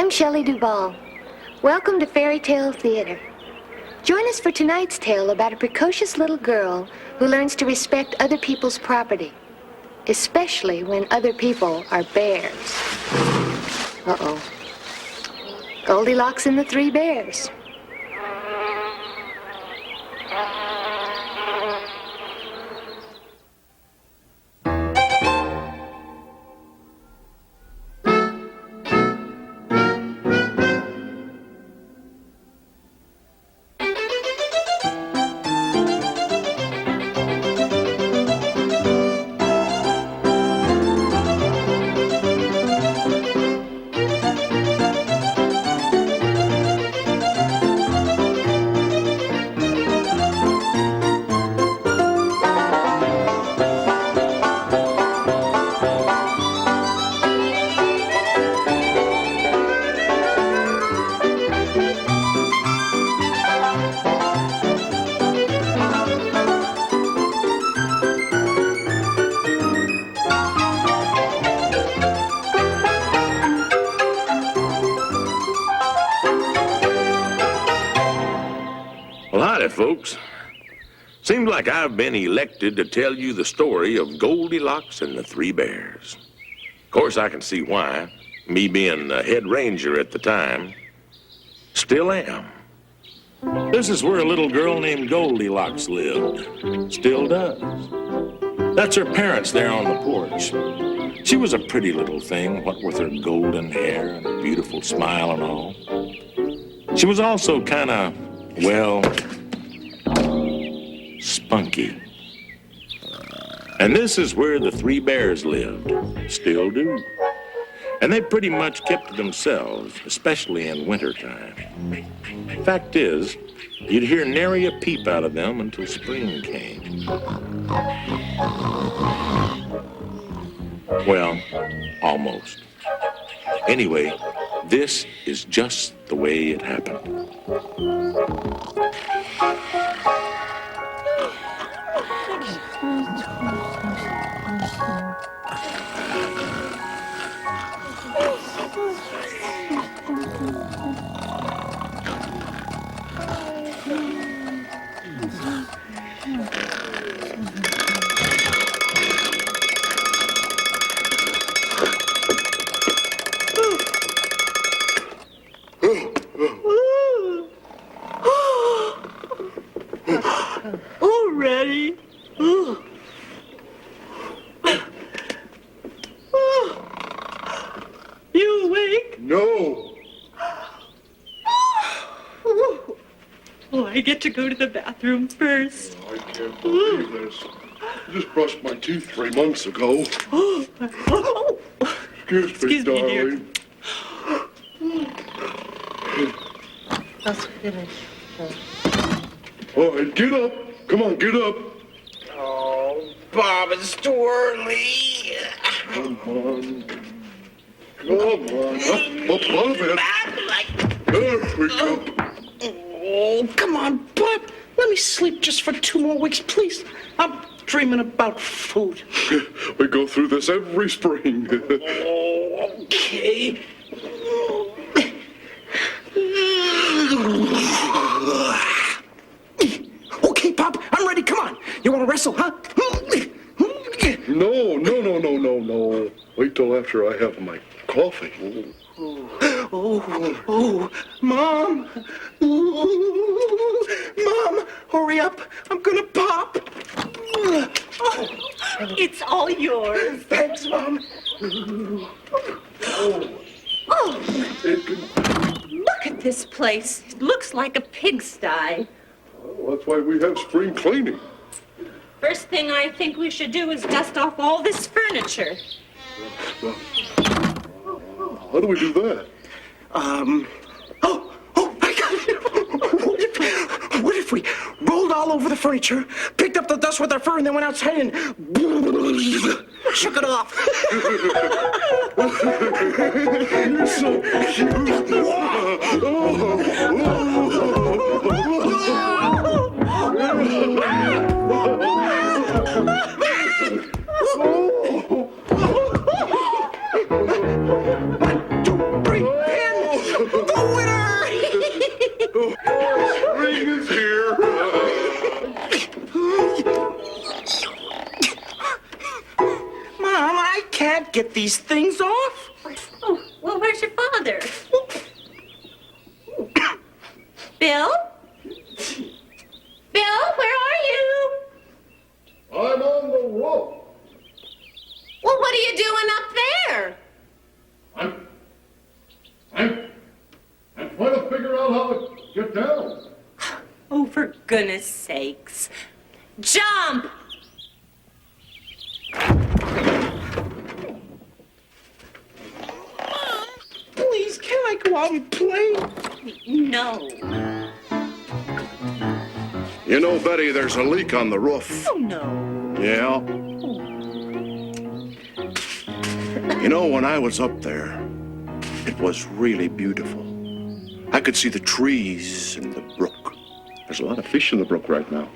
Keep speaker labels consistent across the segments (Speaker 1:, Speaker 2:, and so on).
Speaker 1: I'm Shelley Duvall. Welcome to Fairy Tale Theater. Join us for tonight's tale about a precocious little girl who learns to respect other people's property, especially when other people are bears. Uh-oh. Goldilocks and the Three Bears.
Speaker 2: Folks, seems like I've been elected to tell you the story of Goldilocks and the Three Bears. Of course, I can see why, me being the head ranger at the time. Still am. This is where a little girl named Goldilocks lived. Still does. That's her parents there on the porch. She was a pretty little thing, what with her golden hair and a beautiful smile and all. She was also kind of, well, spunky. And this is where the Three Bears lived. Still do. And they pretty much kept to themselves, especially in wintertime. Fact is, you'd hear nary a peep out of them until spring came. Well, almost. Anyway, this is just the way it happened.
Speaker 3: Already? You awake?
Speaker 4: No.
Speaker 3: Oh, I get to go to the bathroom first.
Speaker 4: Oh, I can't believe this. I just brushed my teeth 3 months ago. Excuse me, darling.
Speaker 5: Let's finish.
Speaker 4: All right, get up. Come on, get up.
Speaker 6: Oh, Bob, it's too early.
Speaker 4: Come on. Come on. Up a bit. There we go.
Speaker 6: Oh, come on, Bob. Let me sleep just for 2 more weeks, please. I'm dreaming about food.
Speaker 4: We go through this every spring.
Speaker 6: Oh, okay. Okay, Pop, I'm ready. Come on. You want to wrestle, huh?
Speaker 4: No. Wait till after I have my coffee.
Speaker 6: Oh, Mom. Mom, hurry up. I'm gonna pop.
Speaker 3: It's all yours.
Speaker 6: Thanks, Mom.
Speaker 3: Oh, look at this place. It looks like a pigsty.
Speaker 4: Well, that's why we have spring cleaning.
Speaker 3: First thing I think we should do is dust off all this furniture.
Speaker 4: How do we do that?
Speaker 6: I got it. What if we rolled all over the furniture, picked up the dust with our fur, and then went outside and shook it off?
Speaker 4: You're so
Speaker 6: off?
Speaker 3: Oh, well, where's your father? Bill? Bill, where are you?
Speaker 4: I'm on the roof.
Speaker 3: Well, what are you doing up there?
Speaker 4: I'm trying to figure out how to get down.
Speaker 3: Oh, for goodness sakes. Jump!
Speaker 6: Please, can I go out and play?
Speaker 3: No.
Speaker 4: You know, Betty, there's a leak on the roof.
Speaker 3: Oh, no.
Speaker 4: Yeah. You know, when I was up there, it was really beautiful. I could see the trees and the brook. There's a lot of fish in the brook right now.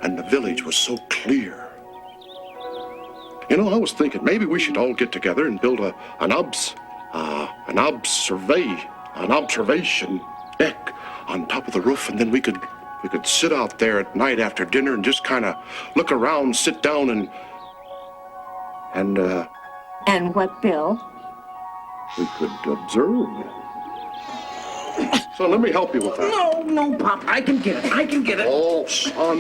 Speaker 4: And the village was so clear. You know, I was thinking maybe we should all get together and build an observation deck on top of the roof, and then we could sit out there at night after dinner and just kind of look around, sit down, and
Speaker 3: And what, Bill?
Speaker 4: we could observe. So let me help you with that.
Speaker 6: No, Pop. I can get it.
Speaker 4: Oh, son.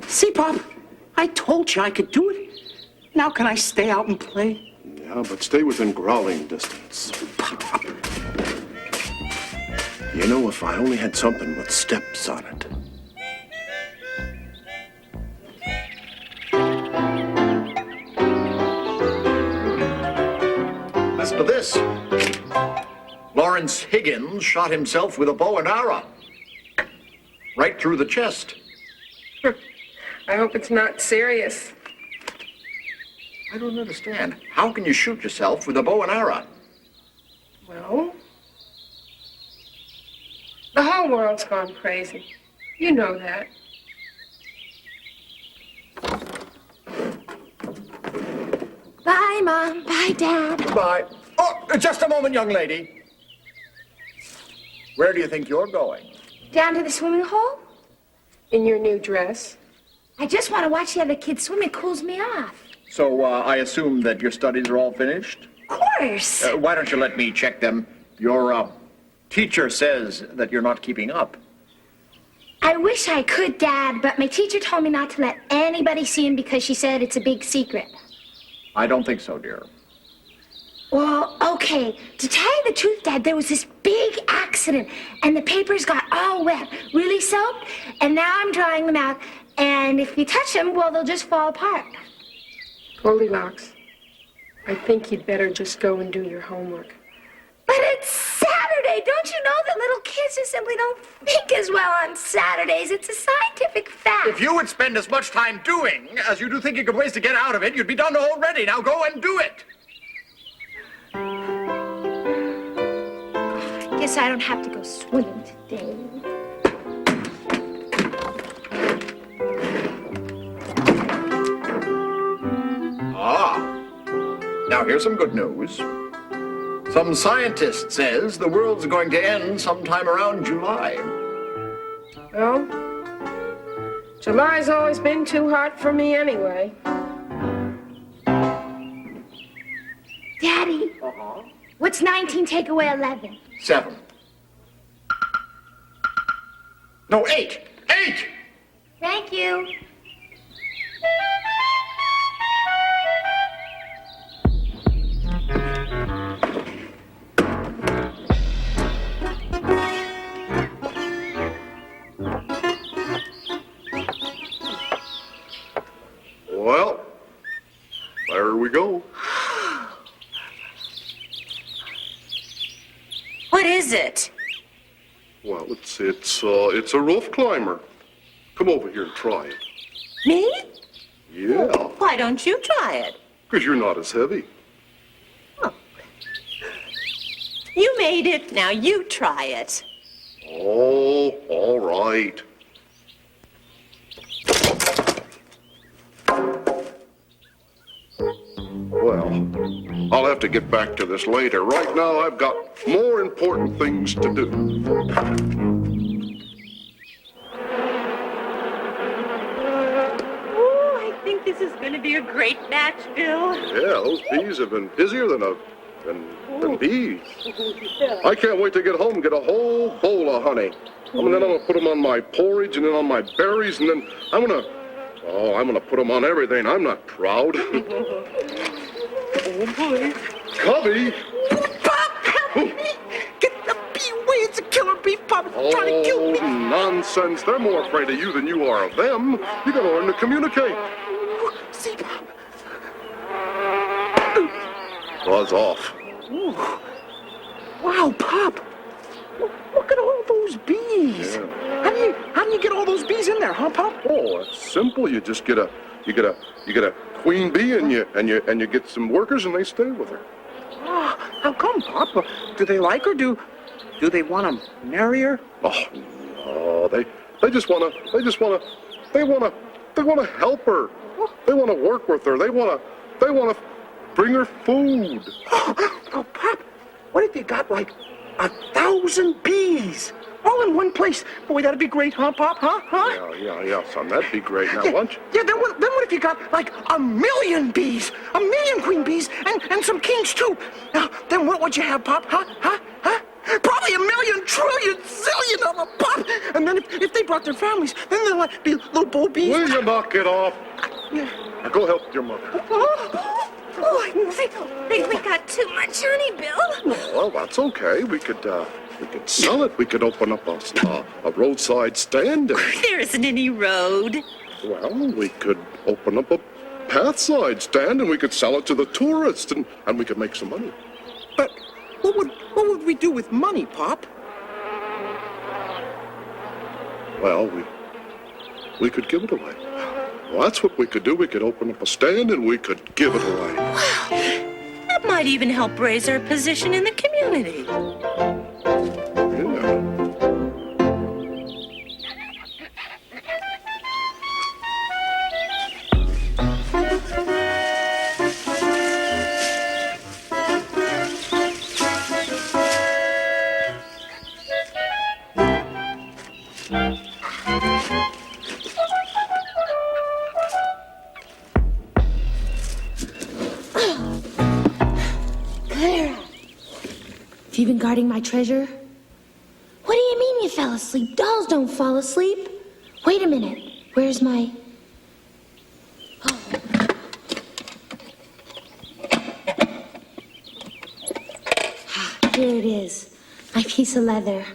Speaker 6: See, Pop? I told you I could do it. Now can I stay out and play?
Speaker 4: Yeah, but stay within growling distance.
Speaker 6: Pop.
Speaker 4: You know, if I only had something with steps on it.
Speaker 7: Listen to this. Lawrence Higgins shot himself with a bow and arrow. Right through the chest.
Speaker 8: I hope it's not serious.
Speaker 7: I don't understand. How can you shoot yourself with a bow and arrow?
Speaker 8: Well, the whole world's gone crazy. You know that.
Speaker 1: Bye, Mom. Bye, Dad.
Speaker 7: Goodbye. Oh, just a moment, young lady. Where do you think you're going?
Speaker 1: Down to the swimming hole?
Speaker 8: In your new dress.
Speaker 1: I just want to watch the other kids swim. It cools me off.
Speaker 7: So, I assume that your studies are all finished?
Speaker 1: Of course.
Speaker 7: Why don't you let me check them? Your, teacher says that you're not keeping up.
Speaker 1: I wish I could, Dad, but my teacher told me not to let anybody see him because she said it's a big secret.
Speaker 7: I don't think so, dear.
Speaker 1: Well, okay. To tell you the truth, Dad, there was this big accident, and the papers got all wet, really soaked, and now I'm drying them out, and if you touch them, well, they'll just fall apart.
Speaker 8: Goldilocks, I think you'd better just go and do your homework.
Speaker 1: But it's Saturday. Don't you know that little kids just simply don't think as well on Saturdays? It's a scientific fact.
Speaker 7: If you would spend as much time doing as you do thinking of ways to get out of it, you'd be done already. Now go and do it.
Speaker 1: Guess I don't have to go swimming today.
Speaker 7: Now here's some good news. Some scientist says the world's going to end sometime around July.
Speaker 8: Well, July's always been too hot for me anyway.
Speaker 1: Daddy, what's 19 take away 11?
Speaker 7: 7. No, 8. 8!
Speaker 1: Thank you.
Speaker 4: Well, there we go.
Speaker 3: What is it?
Speaker 4: Well, it's a roof climber. Come over here and try it.
Speaker 3: Me?
Speaker 4: Yeah,
Speaker 3: Why don't you try it?
Speaker 4: because you're not as heavy.
Speaker 3: You made it. Now you try it.
Speaker 4: Oh, all right. Well, I'll have to get back to this later. Right now, I've got more important things to do.
Speaker 3: is going to be a great match, Bill.
Speaker 4: Yeah, those bees have been busier than bees. I can't wait to get home and get a whole bowl of honey. I'm gonna put them on my porridge and then on my berries, and then I'm gonna put them on everything. I'm not proud.
Speaker 3: Oh, boy.
Speaker 4: Cubby!
Speaker 6: Pop, help me! Get the bee away! It's a killer bee, Pop! It's trying to kill me!
Speaker 4: Nonsense. They're more afraid of you than you are of them. You gotta learn to communicate.
Speaker 6: See, Pop?
Speaker 4: Buzz off.
Speaker 6: Ooh. Wow, Pop! Look at all those bees!
Speaker 4: Yeah.
Speaker 6: How do you get all those bees in there, huh, Pop?
Speaker 4: Oh, it's simple. You just get a queen bee and you get some workers and they stay with her.
Speaker 6: Oh, how come, Pop? Do they like her? Do they want to marry her?
Speaker 4: Oh no, they just wanna help her. They wanna work with her. They wanna bring her food.
Speaker 6: Oh, Pop, what if you got like 1,000 bees all in one place? Boy, that'd be great, huh, Pop? Huh?
Speaker 4: Yeah, son, that'd be great. Now, lunch.
Speaker 6: Yeah, then what if you got like 1,000,000 bees? 1,000,000 queen bees and some kings too. Now, then what would you have, Pop? Huh? Probably 1,000,000,000,000,000,000 of them, Pop. And then if they brought their families, then they'll like be little bull bees.
Speaker 4: Will you knock it off?
Speaker 6: Yeah.
Speaker 4: Now go help your mother.
Speaker 3: Oh, I think we got too much honey, Bill.
Speaker 4: Well, that's okay. We could sell it. We could open up a roadside stand.
Speaker 3: There isn't any road.
Speaker 4: Well, we could open up a pathside stand and we could sell it to the tourists and we could make some money.
Speaker 6: But what would we do with money, Pop?
Speaker 4: Well, we could give it away. Well, that's what we could do. We could open up a stand and we could give it away.
Speaker 3: Wow. That might even help raise our position in the community.
Speaker 4: Yeah.
Speaker 9: Have you been guarding my treasure? What do you mean you fell asleep? Dolls don't fall asleep. Wait a minute. Where's my... Oh. Here it is. My piece of leather.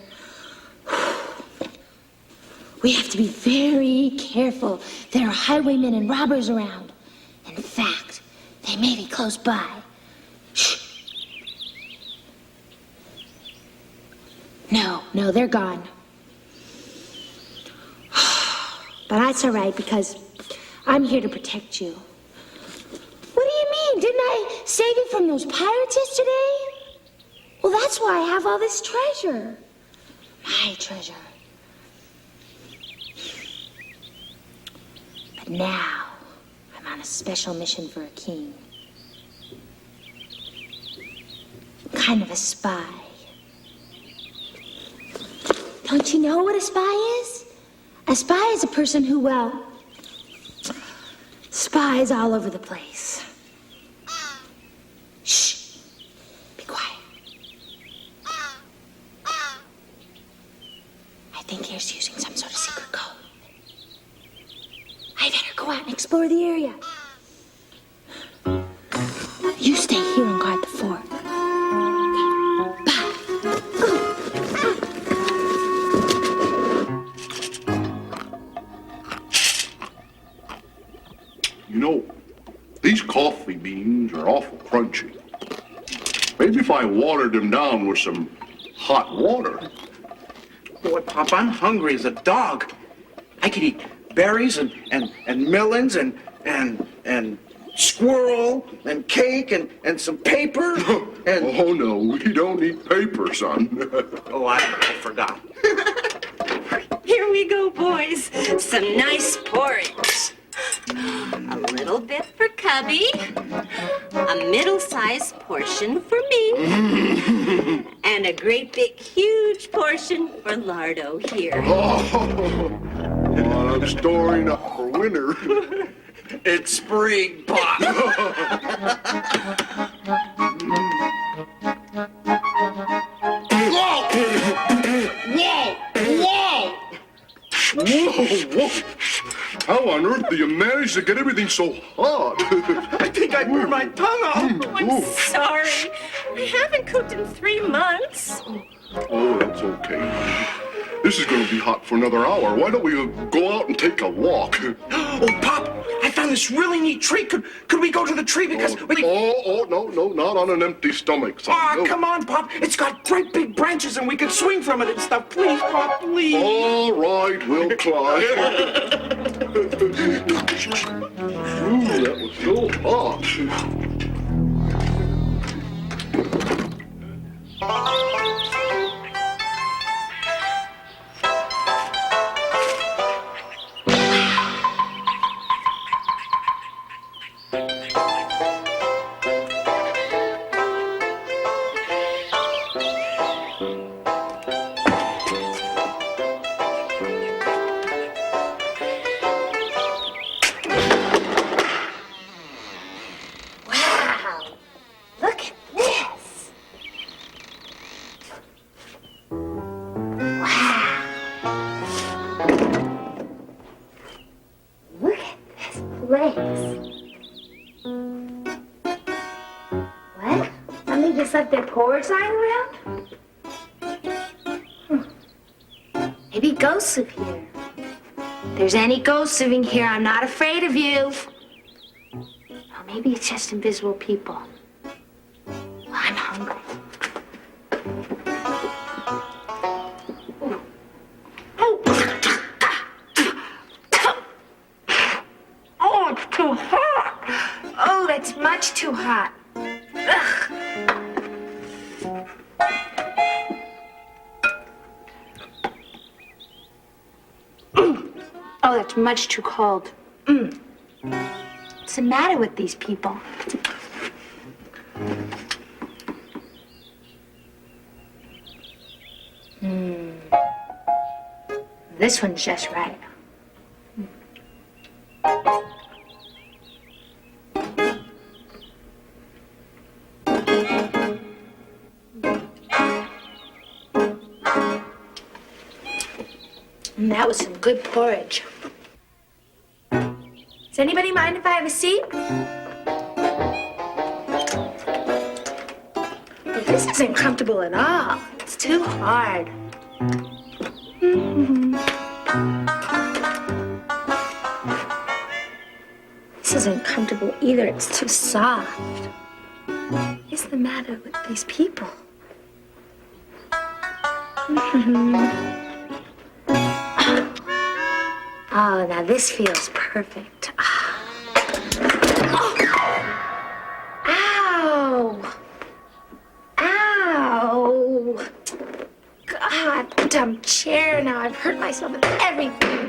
Speaker 9: We have to be very careful. There are highwaymen and robbers around. In fact, they may be close by. Shh. No, they're gone. But that's all right, because I'm here to protect you. What do you mean? Didn't I save you from those pirates yesterday? Well, that's why I have all this treasure. My treasure. But now, I'm on a special mission for a king. I'm kind of a spy. Don't you know what a spy is? A spy is a person who, well, spies all over the place. Shh. Be quiet. I think he's using some sort of secret code. I better go out and explore the area. You stay here and guard the fort.
Speaker 4: You know, these coffee beans are awful crunchy. Maybe if I watered them down with some hot water.
Speaker 6: Boy, Pop, I'm hungry as a dog. I could eat berries and melons and squirrel and cake and some paper and...
Speaker 4: Oh, no, we don't eat paper, son.
Speaker 6: Oh, I forgot.
Speaker 3: Here we go, boys. Some nice porridge. A little bit for Cubby. A middle-sized portion for me. And a great big huge portion for Lardo here.
Speaker 4: Oh, well, I'm storing up for winter.
Speaker 7: It's spring, Pop.
Speaker 4: Whoa! Whoa! How on earth do you manage to get everything so hot?
Speaker 6: I think I burned my tongue off.
Speaker 3: I'm sorry. I haven't cooked in 3 months.
Speaker 4: Oh, that's okay. This is going to be hot for another hour. Why don't we go out and take a walk?
Speaker 6: Oh, Pop, I found this really neat tree. Could we go to the tree because we...
Speaker 4: No, not on an empty stomach, son.
Speaker 6: Oh,
Speaker 4: No.
Speaker 6: come on, Pop. It's got great big branches and we could swing from it and stuff. Please, Pop, please.
Speaker 4: All right, we'll climb. Ooh, that was so hot.
Speaker 9: Wow. Look at this. Wow. Look at this place. What? Somebody just left their porch lying around? Maybe ghosts live here. If there's any ghosts living here, I'm not afraid of you. Or maybe it's just invisible people. I'm hungry. Oh, it's too hot. Oh, that's much too hot. Ugh. Oh, that's much too cold. What's the matter with these people? This one's just right. That was some good porridge. Does anybody mind if I have a seat? But this isn't comfortable at all. It's too hard. This isn't comfortable either. It's too soft. What is the matter with these people? Oh, now this feels perfect. Ow! Ow! God, dumb chair. Now I've hurt myself with everything.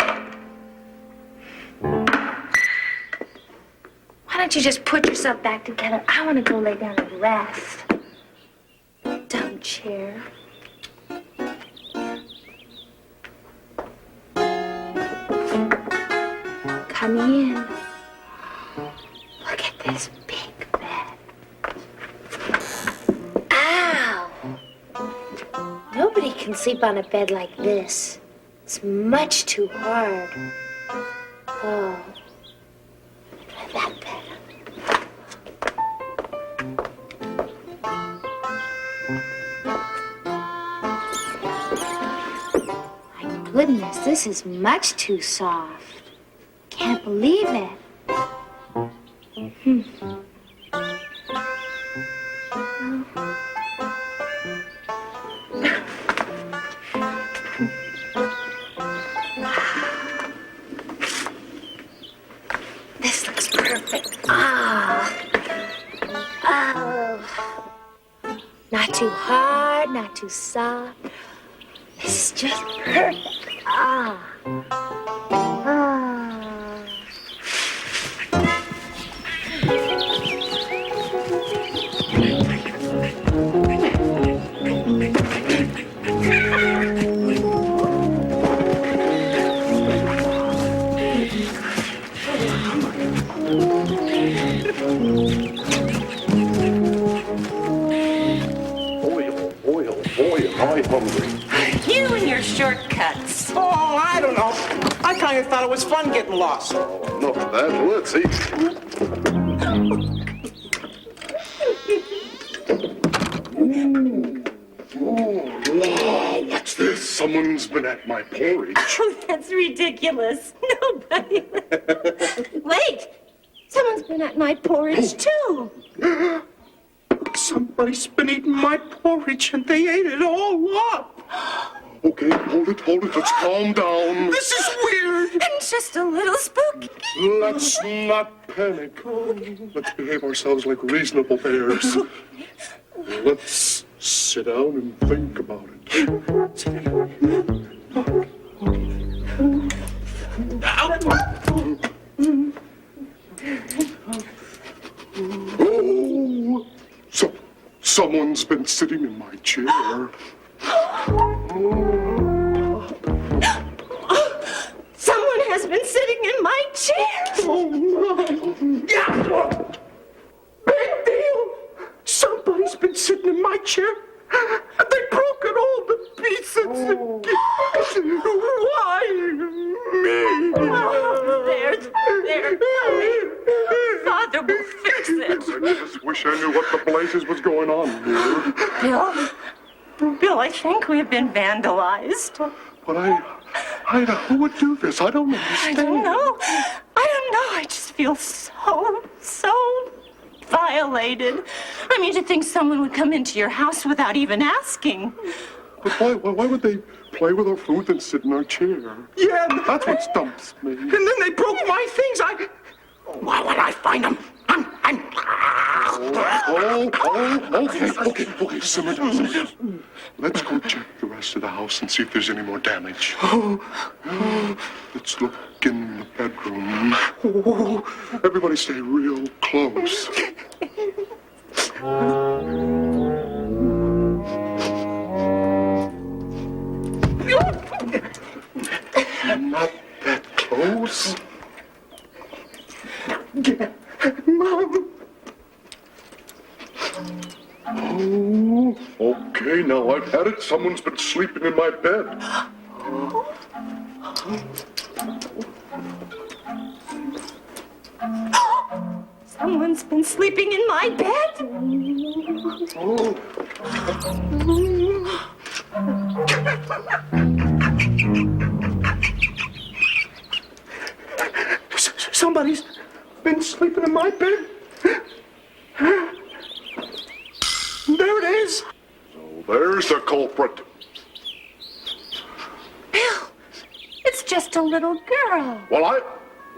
Speaker 9: Why don't you just put yourself back together? I want to go lay down and rest. Dumb chair. Come in. Look at this big bed. Ow! Nobody can sleep on a bed like this. It's much too hard. Oh. Try that bed. My goodness, this is much too soft. Can't believe it. This looks perfect. Oh. Not too hard, not too soft. This is just perfect.
Speaker 4: hungry.
Speaker 3: You and your shortcuts.
Speaker 6: Oh, I don't know. I kind of thought it was fun getting lost.
Speaker 4: Enough of that. Let's eat. Wow, what's this? Someone's been at my porridge.
Speaker 3: Oh, that's ridiculous. Nobody. Wait. Someone's been at my porridge, too.
Speaker 6: Somebody's been eating my porridge and they ate it all up.
Speaker 4: Okay, hold it. Let's calm down.
Speaker 6: This is weird.
Speaker 3: And just a little spooky.
Speaker 4: Let's not panic. Let's behave ourselves like reasonable bears. Let's sit down and think about it. Oh, someone's been sitting in my chair.
Speaker 3: Someone has been sitting in my chair.
Speaker 6: Oh, no. Yeah. Big deal. Somebody's been sitting in my chair. And they broke it all to pieces. Why me?
Speaker 3: Oh, there. Father will fix it.
Speaker 4: I just wish I knew what the blazes was going on here.
Speaker 3: Bill, I think we've been vandalized.
Speaker 4: But Ida, who would do this? I don't understand.
Speaker 3: I don't know. I just feel so violated. I mean, to think someone would come into your house without even asking.
Speaker 4: But why would they play with our food and sit in our chair?
Speaker 6: Yeah,
Speaker 4: That's what stumps me.
Speaker 6: and then they broke my things. Why would I find them?
Speaker 4: Okay, simmer down. Let's go check the rest of the house and see if there's any more damage. Let's look in the bedroom. Everybody stay real close. Not that close.
Speaker 6: Mom.
Speaker 4: Oh, okay, now I've had it. Someone's been sleeping in my bed.
Speaker 3: Someone's been sleeping in my bed?
Speaker 4: Oh.
Speaker 6: Somebody's been sleeping in my bed. There it is.
Speaker 4: So there's the culprit.
Speaker 3: Bill, it's just a little girl.
Speaker 4: Well, I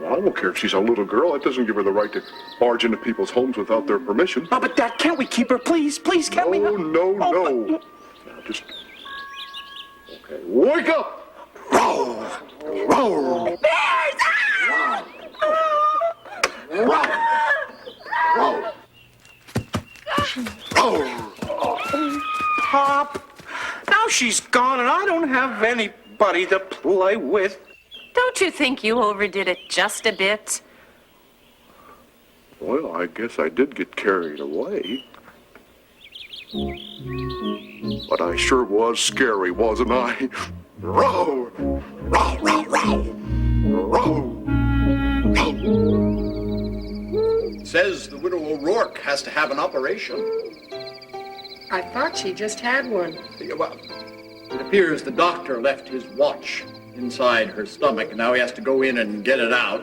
Speaker 4: don't care if she's a little girl. That doesn't give her the right to barge into people's homes without their permission.
Speaker 6: Oh, but Dad, can't we keep her? Please, can't we?
Speaker 4: No.
Speaker 6: Oh,
Speaker 4: Now, just... Okay, wake up! Row!
Speaker 3: Bears! Ah!
Speaker 6: Pop, now she's gone and I don't have anybody to play with.
Speaker 3: Don't you think you overdid it just a bit?
Speaker 4: Well, I guess I did get carried away. But I sure was scary, wasn't I? Row!
Speaker 7: Says the widow O'Rourke has to have an operation.
Speaker 8: I thought she just had one.
Speaker 7: Well, it appears the doctor left his watch inside her stomach, and now he has to go in and get it out.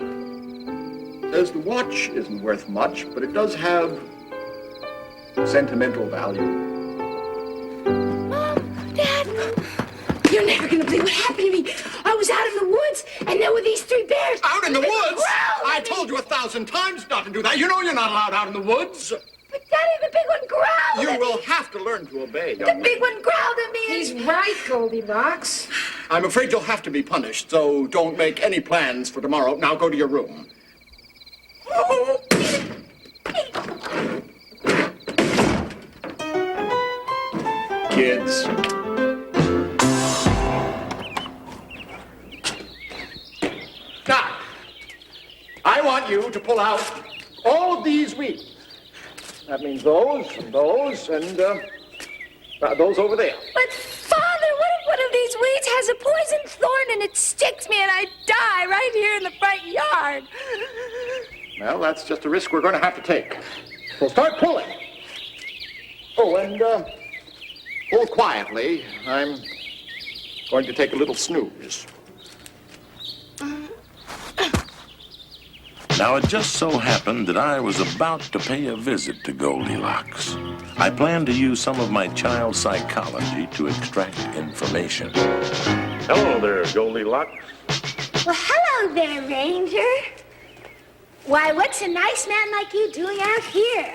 Speaker 7: Says the watch isn't worth much, but it does have sentimental value.
Speaker 9: Mom, Dad, you're never gonna believe what happened to me. I was out in the woods, and there were these three bears.
Speaker 7: Out in the woods?
Speaker 9: Growled
Speaker 7: I
Speaker 9: at me.
Speaker 7: told you 1,000 times not to do that. You know you're not allowed out in the woods.
Speaker 9: But Daddy, the big one growled
Speaker 7: You
Speaker 9: at
Speaker 7: will
Speaker 9: me.
Speaker 7: have to learn to obey,
Speaker 9: The
Speaker 7: young
Speaker 9: big
Speaker 7: lady.
Speaker 9: one growled at me.
Speaker 8: He's right, Goldilocks.
Speaker 7: I'm afraid you'll have to be punished, so don't make any plans for tomorrow. Now go to your room. Kids. Now, I want you to pull out all of these weeds. That means those, and those over there.
Speaker 9: But Father, these weeds has a poison thorn and it sticks me and I die right here in the front yard.
Speaker 7: Well, that's just a risk we're going to have to take. So start pulling. Oh, and pull quietly. I'm going to take a little snooze.
Speaker 2: Now, it just so happened that I was about to pay a visit to Goldilocks. I planned to use some of my child psychology to extract information. Hello there, Goldilocks.
Speaker 9: Well, hello there, Ranger. Why, what's a nice man like you doing out here?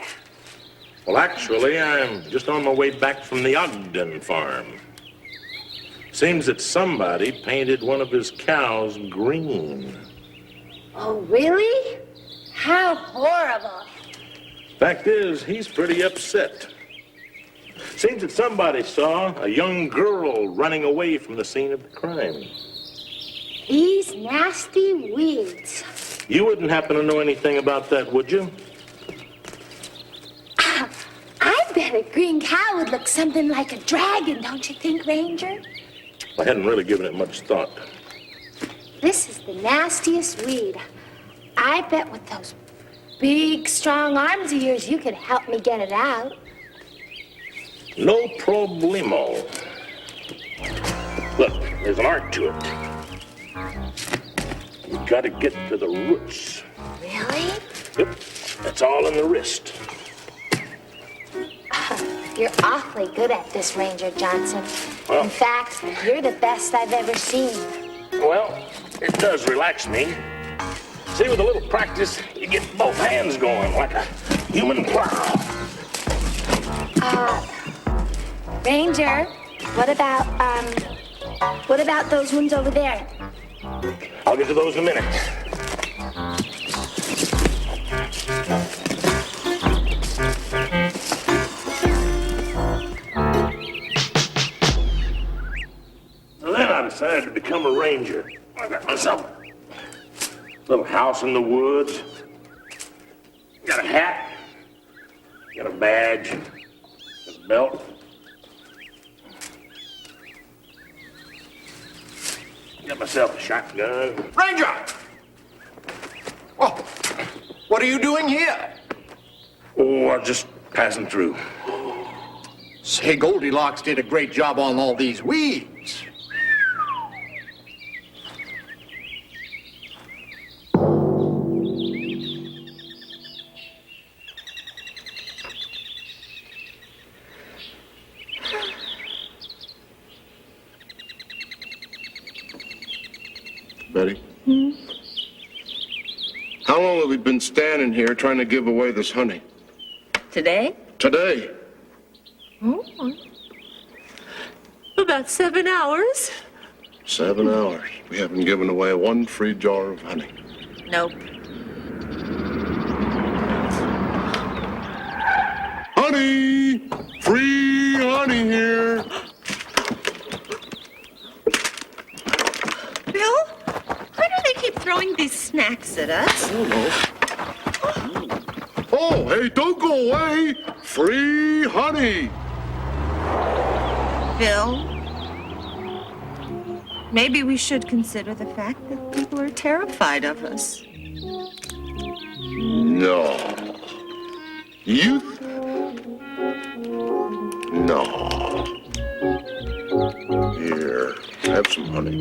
Speaker 2: Well, actually, I'm just on my way back from the Ogden farm. Seems that somebody painted one of his cows green.
Speaker 9: Oh, really? How horrible.
Speaker 2: Fact is, he's pretty upset. Seems that somebody saw a young girl running away from the scene of the crime.
Speaker 9: These nasty weeds.
Speaker 2: You wouldn't happen to know anything about that, would you?
Speaker 9: I bet a green cow would look something like a dragon, don't you think, Ranger?
Speaker 2: I hadn't really given it much thought.
Speaker 9: This is the nastiest weed. I bet with those big, strong arms of yours, you could help me get it out.
Speaker 2: No problemo. Look, there's an art to it. You gotta get to the roots.
Speaker 9: Really?
Speaker 2: Yep, that's all in the wrist.
Speaker 9: You're awfully good at this, Ranger Johnson.
Speaker 2: Well.
Speaker 9: In fact, you're the best I've ever seen.
Speaker 2: Well, it does relax me. See, with a little practice, you get both hands going like a human plow.
Speaker 9: Ranger, what about those ones over there?
Speaker 2: I'll get to those in a minute. So then I decided to become a ranger. I got myself a little house in the woods. Got a hat. Got a badge. Got a belt. Got myself a shotgun.
Speaker 7: Ranger! Oh, what are you doing here?
Speaker 2: Oh, I'm just passing through.
Speaker 7: Say, Goldilocks did a great job on all these weeds.
Speaker 4: Betty? How long have we been standing here trying to give away this honey?
Speaker 3: Today?
Speaker 4: Today.
Speaker 3: About 7 hours.
Speaker 4: 7 hours. We haven't given away one free jar of honey.
Speaker 3: Nope.
Speaker 4: Honey! Free honey here!
Speaker 3: Bill, why do they keep throwing these snacks at us?
Speaker 4: Oh, hey, don't go away! Free honey!
Speaker 3: Bill, maybe we should consider the fact that people are terrified of us.
Speaker 4: No. Youth? No. Here, have some honey.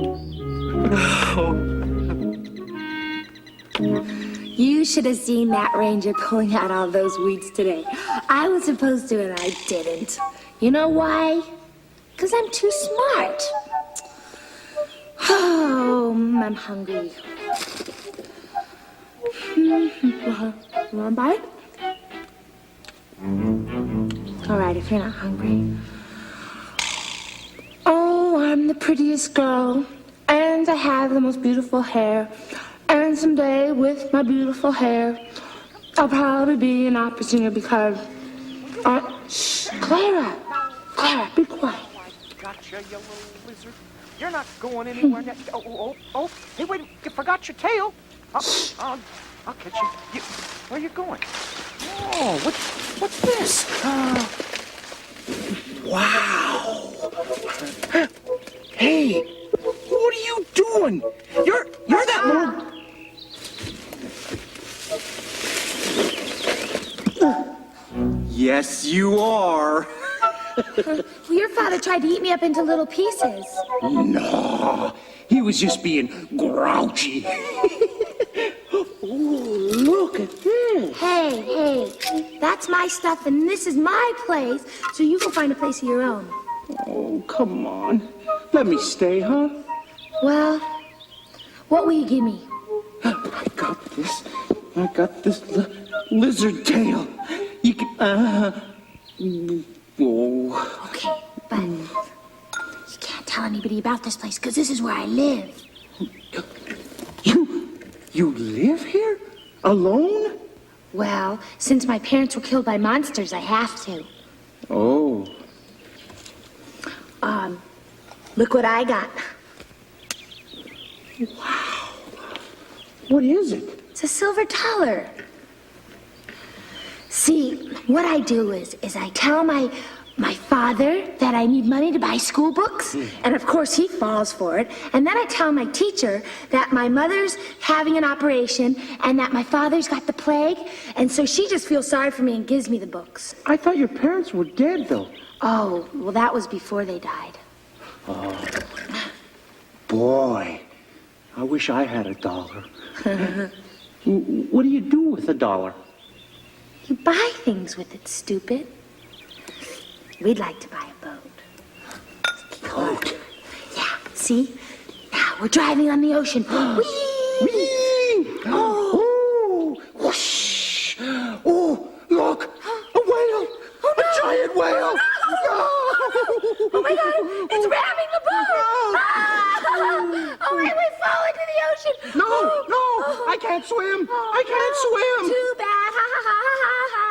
Speaker 9: You should have seen that ranger pulling out all those weeds today. I was supposed to and I didn't. You know why? Because I'm too smart. Oh, I'm hungry. You want a bite? All right, if you're not hungry. Oh, I'm the prettiest girl, and I have the most beautiful hair. And someday, with my beautiful hair, I'll probably be an opera singer because... shh, Clara! Clara, be quiet.
Speaker 6: Gotcha, you little lizard. You're not going anywhere yet. Oh. Hey, wait, you forgot your tail. I'll catch you. Where are you going? Oh, what's this? Wow. Hey, what are you doing? You're that little... Yes, you are.
Speaker 9: Well, your father tried to eat me up into little pieces.
Speaker 6: No, he was just being grouchy. Ooh, look at this.
Speaker 9: Hey, that's my stuff and this is my place, so you can find a place of your own.
Speaker 6: Oh, come on. Let me stay, huh?
Speaker 9: Well, what will you give me?
Speaker 6: I got this lizard tail. You can, oh.
Speaker 9: Okay, but you can't tell anybody about this place, because this is where I live.
Speaker 6: You live here? Alone?
Speaker 9: Well, since my parents were killed by monsters, I have to.
Speaker 6: Oh.
Speaker 9: Look what I got.
Speaker 6: Wow. What is it?
Speaker 9: It's a silver dollar. See, what I do is I tell my father that I need money to buy school books, and of course he falls for it. And then I tell my teacher that my mother's having an operation and that my father's got the plague, and so she just feels sorry for me and gives me the books.
Speaker 6: I thought your parents were dead, though.
Speaker 9: Oh, well, that was before they died.
Speaker 6: Oh. Boy, I wish I had $1. What do you do with $1?
Speaker 9: You buy things with it, stupid. We'd like to buy a boat.
Speaker 6: Boat?
Speaker 9: Yeah, see? Now we're driving on the ocean. Whee!
Speaker 6: Whee! Oh! Whoosh! Oh, look! A whale!
Speaker 9: Oh, no.
Speaker 6: A giant whale!
Speaker 9: No! Oh my God! It's ramming the boat!
Speaker 6: No!
Speaker 9: Ah! Oh, wait, we fall into the ocean!
Speaker 6: No! No! I can't swim! I can't swim!
Speaker 9: Too bad! Ha ha ha ha ha!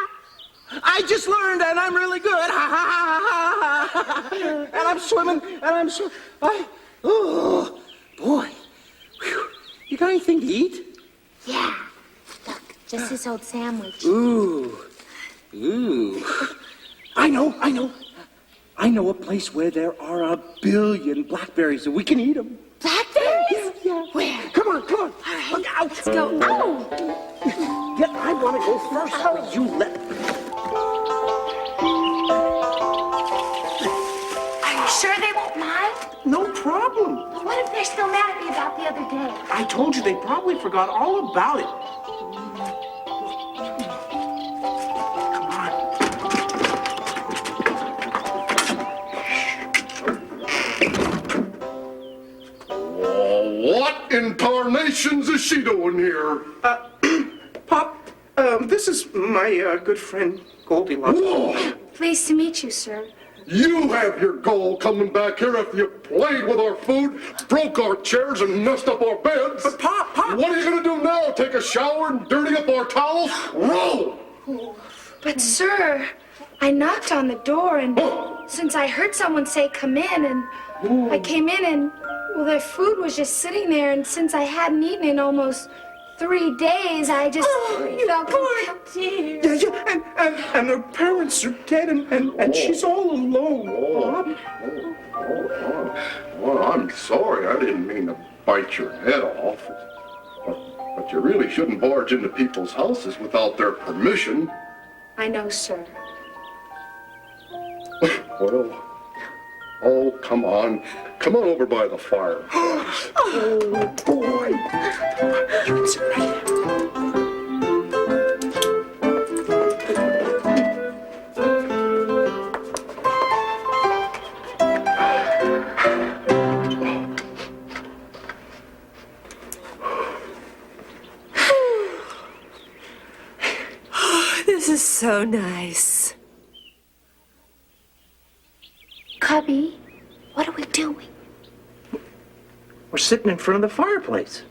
Speaker 6: I just learned, and I'm really good. Ha ha ha ha ha! And I'm swimming, and I'm oh, boy. Whew. You got anything to eat?
Speaker 9: Yeah. Look, just this old sandwich.
Speaker 6: Ooh. I know a place where there are 1 billion blackberries, and we can eat them.
Speaker 9: Blackberries?
Speaker 6: Yeah.
Speaker 9: Where?
Speaker 6: Come on.
Speaker 9: All right.
Speaker 6: Look out.
Speaker 9: Let's go. Ow!
Speaker 6: Yeah, I want to go first.
Speaker 9: Oh.
Speaker 6: You let...
Speaker 9: Are you sure they won't mind?
Speaker 6: No problem.
Speaker 9: But what if they're still mad at me about the other day?
Speaker 6: I told you they probably forgot all about it. Come
Speaker 4: Oh, what in tarnations is she doing here?
Speaker 6: Pop, this is my good friend Goldilocks.
Speaker 4: Whoa.
Speaker 9: Pleased to meet you, sir.
Speaker 4: You have your goal coming back here after you played with our food, broke our chairs, and messed up our beds.
Speaker 6: But Pop!
Speaker 4: What are you going to do now? Take a shower and dirty up our towels? Roll!
Speaker 9: But, sir, I knocked on the door, and since I heard someone say, come in, and I came in, and, well, their food was just sitting there, and since I hadn't eaten in almost 3 days, I just felt confused.
Speaker 6: Yeah, and her parents are dead, and she's all alone.
Speaker 4: Well, I'm sorry. I didn't mean to bite your head off. But you really shouldn't barge into people's houses without their permission.
Speaker 9: I know, sir.
Speaker 4: Well, oh, come on. Come on over by the fire.
Speaker 6: Oh, boy. You can sit right here.
Speaker 3: This is so nice.
Speaker 9: Cubby, what are we doing?
Speaker 6: We're sitting in front of the fireplace.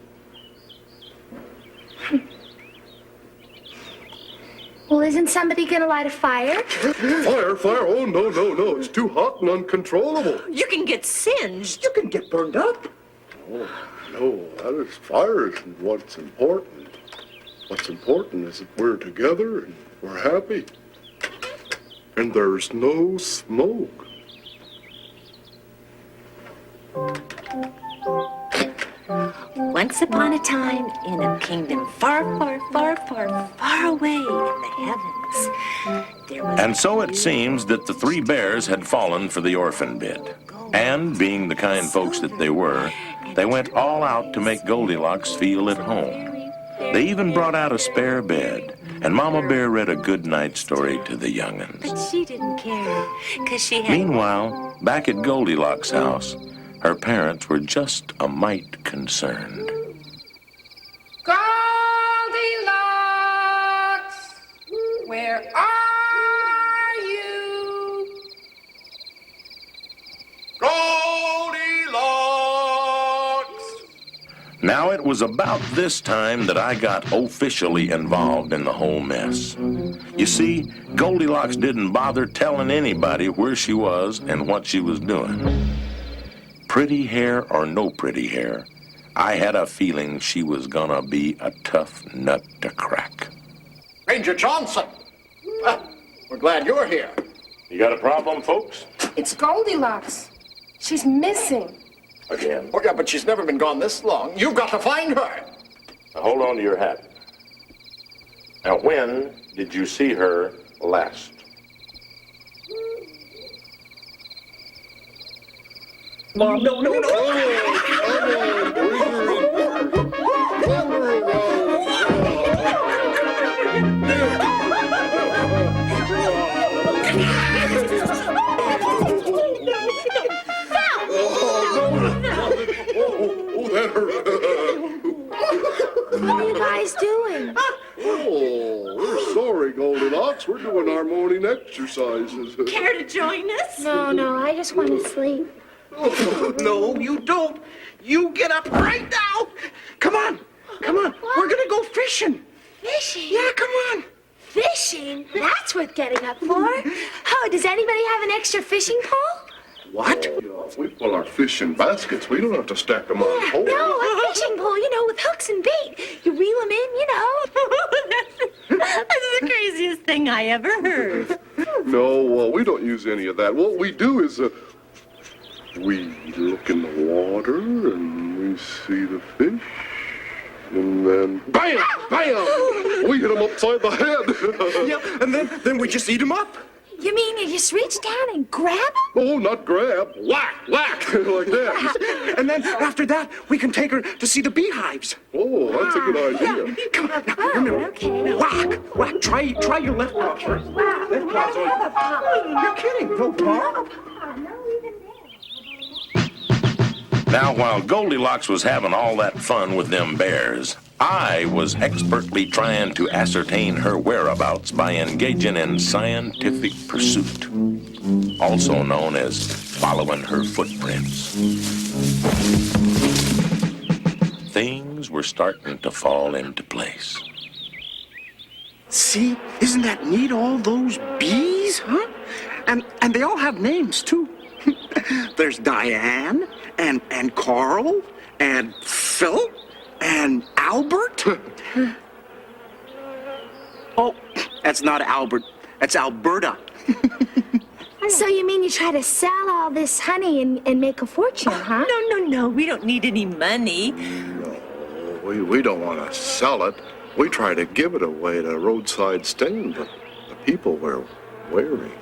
Speaker 9: Well, isn't somebody gonna light a fire?
Speaker 4: Fire? Oh, no. It's too hot and uncontrollable.
Speaker 3: You can get singed.
Speaker 6: You can get burned up.
Speaker 4: Oh, no, fire isn't what's important. What's important is that we're together and we're happy. And there's no smoke.
Speaker 3: Once upon a time, in a kingdom far, far, far, far, far away in the heavens, there was...
Speaker 2: And so it seems that the three bears had fallen for the orphan bid. And being the kind folks that they were, they went all out to make Goldilocks feel at home. They even brought out a spare bed, and Mama Bear read a good night story to the young'uns.
Speaker 3: But she didn't care, because she had...
Speaker 2: Meanwhile, back at Goldilocks' house, her parents were just a mite concerned.
Speaker 8: Goldilocks, where are you?
Speaker 4: Goldilocks!
Speaker 2: Now it was about this time that I got officially involved in the whole mess. You see, Goldilocks didn't bother telling anybody where she was and what she was doing. Pretty hair or no pretty hair, I had a feeling she was gonna be a tough nut to crack.
Speaker 7: Ranger Johnson! We're glad you're here.
Speaker 2: You got a problem, folks?
Speaker 8: It's Goldilocks. She's missing.
Speaker 2: Again.
Speaker 7: Oh, yeah, but she's never been gone this long. You've got to find her.
Speaker 2: Now hold on to your hat. Now, when did you see her last?
Speaker 6: Mom, no.
Speaker 9: What are you guys doing?
Speaker 4: Oh, we're sorry, Goldilocks. We're doing our morning exercises.
Speaker 3: Care to join us?
Speaker 9: No, I just want to sleep.
Speaker 6: No, you don't. You get up right now. Come on. We're gonna go fishing.
Speaker 9: Fishing?
Speaker 6: Yeah, come on.
Speaker 9: Fishing? That's worth getting up for. Oh, does anybody have an extra fishing pole?
Speaker 6: What?
Speaker 4: If we pull our fish in baskets, we don't have to stack them on poles.
Speaker 9: No, a fishing pole, with hooks and bait. You reel them in,
Speaker 3: That's the craziest thing I ever heard.
Speaker 4: No, we don't use any of that. What we do is we look in the water and we see the fish. And then, bam! We hit them upside the head.
Speaker 6: Yeah, and then we just eat them up.
Speaker 9: You mean you just reach down and grab them?
Speaker 4: Oh, not grab. Whack! like that.
Speaker 6: And then after that, we can take her to see the beehives.
Speaker 4: Oh, that's a good idea.
Speaker 6: Come on, now,
Speaker 9: Oh,
Speaker 6: remember.
Speaker 9: okay.
Speaker 6: Whack. Try your left paw first. Left paw's on. You're kidding. No paw?
Speaker 2: Now, while Goldilocks was having all that fun with them bears, I was expertly trying to ascertain her whereabouts by engaging in scientific pursuit, also known as following her footprints. Things were starting to fall into place.
Speaker 6: See? Isn't that neat, all those bees, huh? And they all have names, too. There's Diane, and Carl, and Phil, and Albert. Oh, that's not Albert. That's Alberta.
Speaker 9: So you mean you try to sell all this honey and make a fortune, huh?
Speaker 3: No, we don't need any money.
Speaker 4: No, we don't want to sell it. We try to give it away to roadside stand, but the people were wary.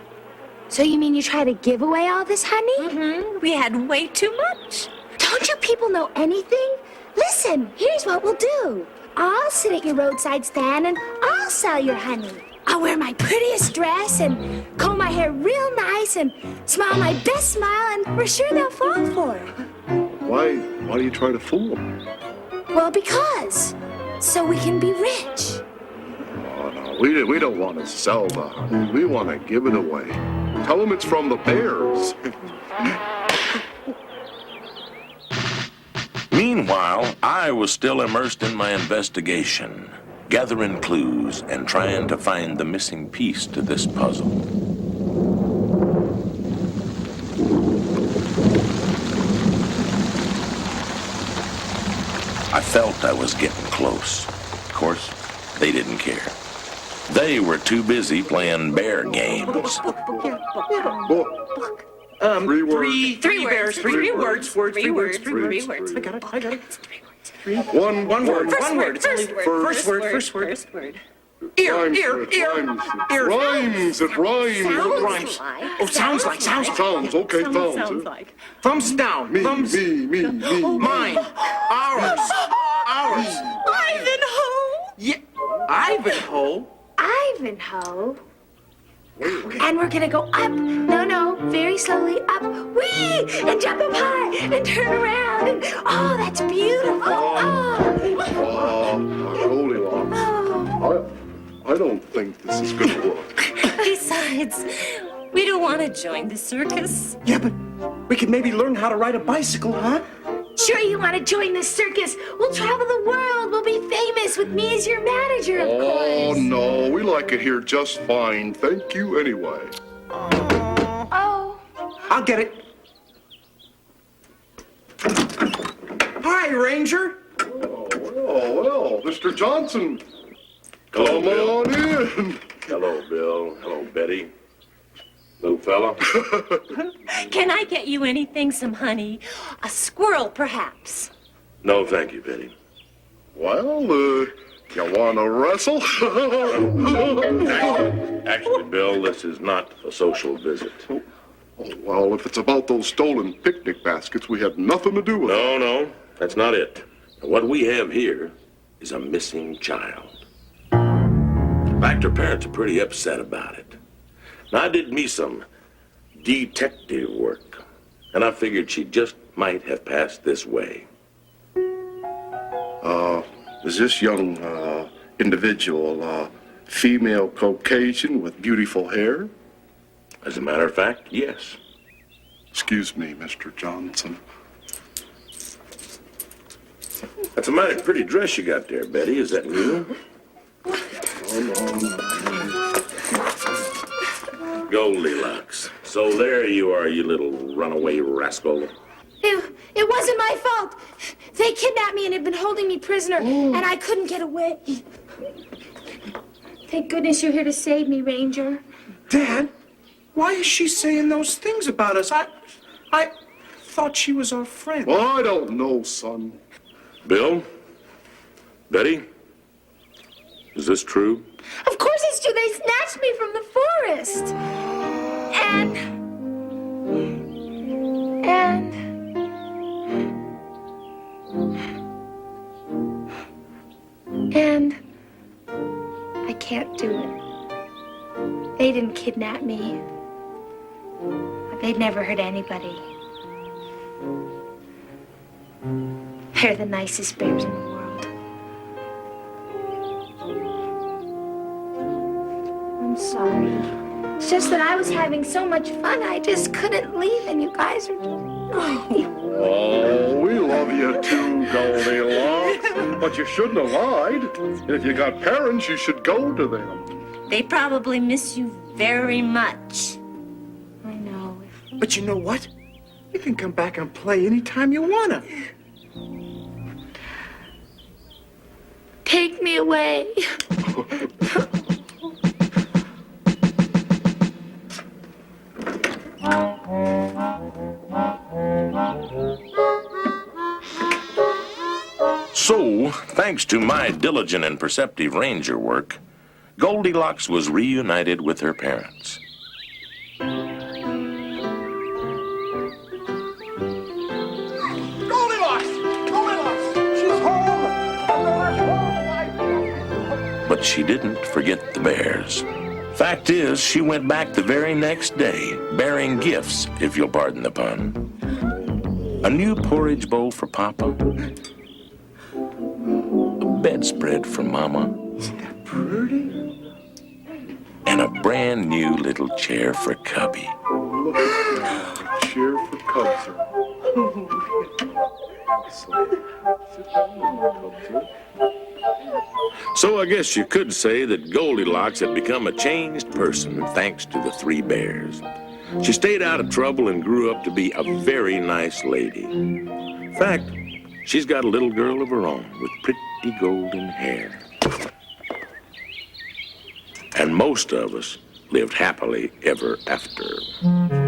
Speaker 9: So you mean you try to give away all this honey?
Speaker 3: Mm-hmm. We had way too much.
Speaker 9: Don't you people know anything? Listen, here's what we'll do. I'll sit at your roadside stand and I'll sell your honey. I'll wear my prettiest dress and comb my hair real nice and smile my best smile, and we're sure they'll fall for it.
Speaker 4: Why do you try to fool them?
Speaker 9: Well, because. So we can be rich.
Speaker 4: Oh, no, we don't want to sell the honey. We want to give it away. Tell them it's from the bears.
Speaker 2: Meanwhile, I was still immersed in my investigation, gathering clues and trying to find the missing piece to this puzzle. I felt I was getting close. Of course, they didn't care. They were too busy playing bear games.
Speaker 4: Three words.
Speaker 6: Three bears. Three words.
Speaker 3: Three words.
Speaker 6: I got it.
Speaker 4: One word.
Speaker 6: One word. First word. Ear.
Speaker 4: Rhymes. It rhymes.
Speaker 6: Rhymes. Oh, sounds like.
Speaker 4: Sounds. Okay, sounds.
Speaker 6: Thumbs down.
Speaker 4: Me.
Speaker 6: Mine. Ours.
Speaker 3: Ivanhoe!
Speaker 6: Yeah. Ivanhoe.
Speaker 9: Ivanhoe. And we're gonna go up. No, very slowly up. Whee! And jump up high and turn around. And oh, that's beautiful.
Speaker 4: Goldilocks. I don't think this is going to work.
Speaker 3: Besides, we don't want to join the circus.
Speaker 6: Yeah, but we could maybe learn how to ride a bicycle, huh?
Speaker 9: Sure, you want to join the circus? We'll travel the world. We'll be famous with me as your manager, of
Speaker 4: Oh,
Speaker 9: course.
Speaker 4: no, we like it here just fine. Thank you anyway.
Speaker 9: Oh.
Speaker 6: I'll get it. Hi, Ranger.
Speaker 4: Well, Mr. Johnson.
Speaker 2: Hello,
Speaker 4: Come
Speaker 2: Bill.
Speaker 4: on in.
Speaker 2: Hello, Bill. Hello, Betty. Little fella.
Speaker 3: Can I get you anything, some honey? A squirrel, perhaps?
Speaker 2: No, thank you, Betty.
Speaker 4: Well, you want to wrestle?
Speaker 2: Actually, Bill, this is not a social visit.
Speaker 4: Oh, well, if it's about those stolen picnic baskets, we had nothing to do with it.
Speaker 2: No, that's not it. What we have here is a missing child. In fact, her parents are pretty upset about it. Now, I did me some detective work, and I figured she just might have passed this way.
Speaker 4: Is this young individual female Caucasian with beautiful hair?
Speaker 2: As a matter of fact, yes.
Speaker 4: Excuse me, Mr. Johnson.
Speaker 2: That's a mighty pretty dress you got there, Betty. Is that new? Goldilocks. So there you are, you little runaway rascal.
Speaker 9: It wasn't my fault. They kidnapped me and had been holding me prisoner, and I couldn't get away. Thank goodness you're here to save me, Ranger.
Speaker 6: Dad, why is she saying those things about us? I thought she was our friend.
Speaker 4: Well, I don't know, son.
Speaker 2: Bill? Betty? Is this true?
Speaker 9: Of course it's true. They snatched me from the forest. And I can't do it. They didn't kidnap me. They'd never hurt anybody. They're the nicest bears in the world. I'm sorry. It's just that I was having so much fun, I just couldn't leave, and you guys are just...
Speaker 4: Oh, we love you too, Goldilocks. But you shouldn't have lied. If you got parents, you should go to them.
Speaker 3: They probably miss you very much.
Speaker 9: I know.
Speaker 6: But you know what? You can come back and play anytime you wanna.
Speaker 9: Take me away.
Speaker 2: So, thanks to my diligent and perceptive ranger work, Goldilocks was reunited with her parents. But she didn't forget the bears. Fact is, she went back the very next day, bearing gifts, if you'll pardon the pun. A new porridge bowl for Papa, a bedspread for Mama,
Speaker 6: Isn't that pretty?
Speaker 2: and a brand new little chair for Cubby.
Speaker 4: Look at that. Cheer for Cubs. Sit down, Cubs.
Speaker 2: So I guess you could say that Goldilocks had become a changed person thanks to the three bears. She stayed out of trouble and grew up to be a very nice lady. In fact, she's got a little girl of her own with pretty golden hair. And most of us lived happily ever after.